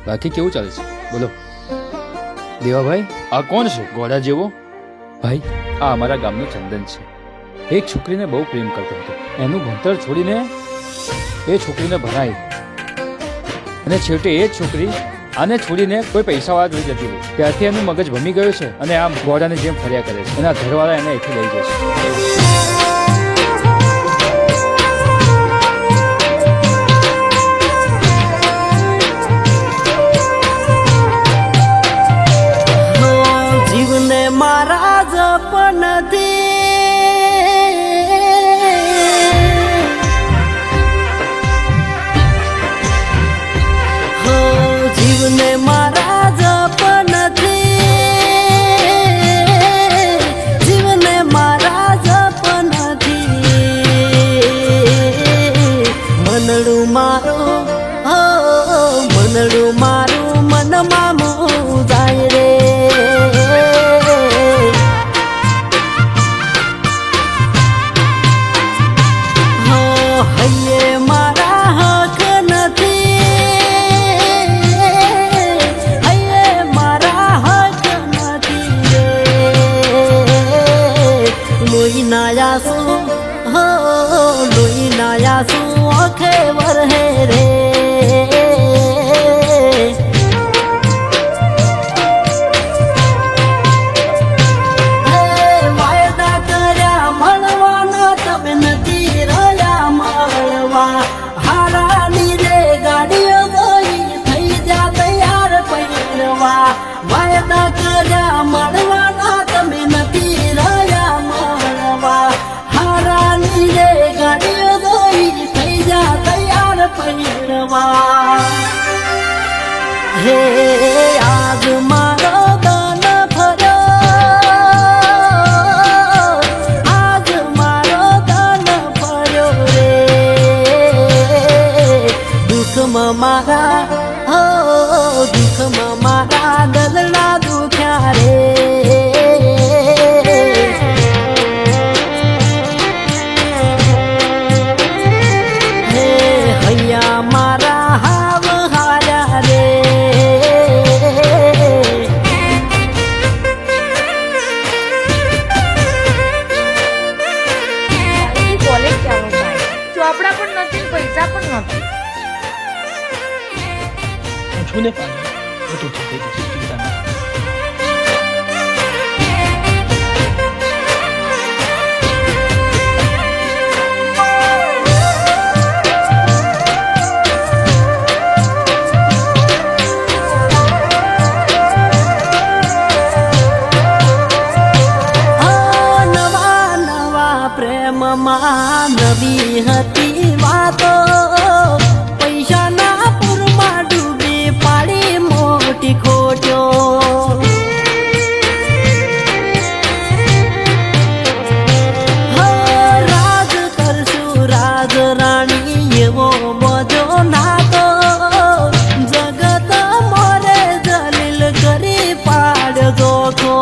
બાકી કેવું ચાલે છે બોલો? દેવાભાઈ, આ કોણ છે ઘોડા જેવો? ભાઈ, આ અમારા ગામનો ચંદન છે. એક છોકરીને બહુ પ્રેમ કરતો હતો. એનું ભણતર છોડીને એ છોકરીને ભણાઈ, અને છેવટે એ જ છોકરી આને છોડીને કોઈ પૈસાવાળા જોઈ જતી રહી. ત્યારથી એનું મગજ ભમી ગયું છે અને આમ ઘોડાની જેમ ફર્યા કરે છે. એના ઘરવાળા એને અહીંથી લઈ જશે. મારા જપનથી હો જીવને મારા જપનથી, જીવને મારા જપનથી મનડું મારું, હો મનડું મારું મનમાં મું જાય રે. હે આજ મારો દાન ફર્યો, આજ મારો દાન ફર્યો રે. દુઃખમાં મારા, હો દુઃખમાં મારા દલડા દુખ્યા રે. હે હૈયા મારા હાવ હાર્યા રે. ચોપડા પણ નથી, પૈસા પણ નથી. છું ને પાણી બધું ઠીક થઈ જશે, ચિંતા ના. નવા નવા પ્રેમમાં નવી હતી વાતો, પૈસાના પૂરમાં ડૂબી પાડી મોટી ખોટ્યો. રાજ કરશું રાજ રાણી એવો બધો નાતો, જગત મોરે જલીલ કરી પાડજો ખો.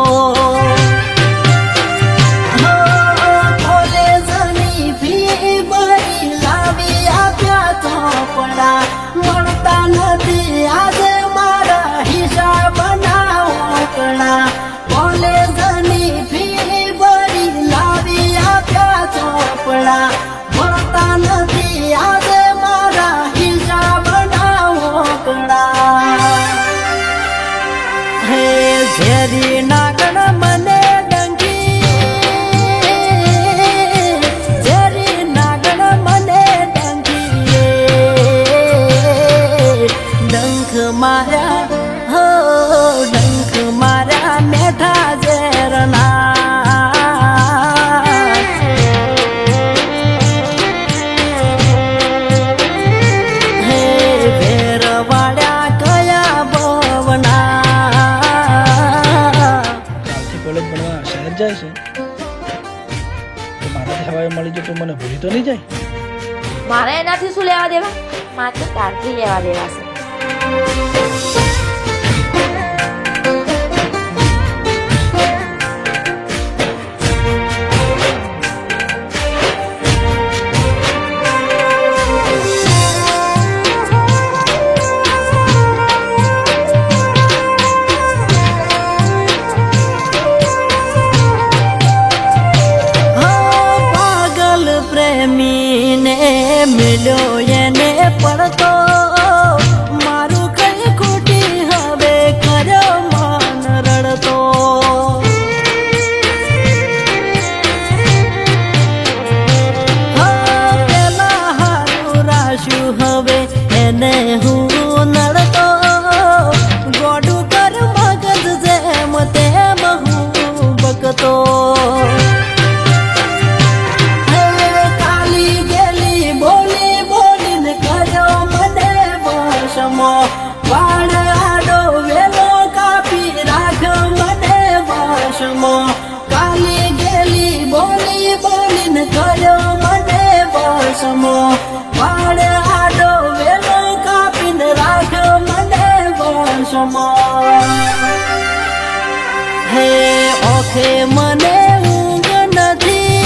મળતા નથી આજે મારા હિસાબ બનાવકડા, કોલેજની ફી ભરી લાવી આપ્યા ચોપડા. મળતા નથી આજે મારા હિસાબ બનાવકડા. હે ઝેરી નાગણ મને મારા, હો ડંખ મારા મેઠા ઝેરના. હે ભેર વાળ્યા કયા ભવના. કાલથી કોલેજ ભણવા શહેર જાય છે તો મારાથી હવાએ મળી જાય તો મને ભૂલી તો નહીં જાય? મારે એનાથી શું લેવા દેવા? મારે તો તારથી લેવા દેવા છે. હે ઓખે મને ઊંઘ નથી,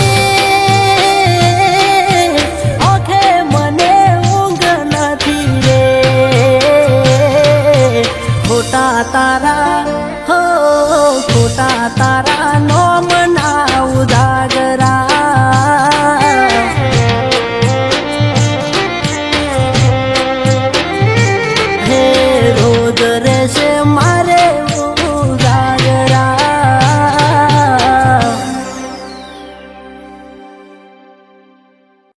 ઓખે મને ઊંઘ નથી રે, ખોટા તારા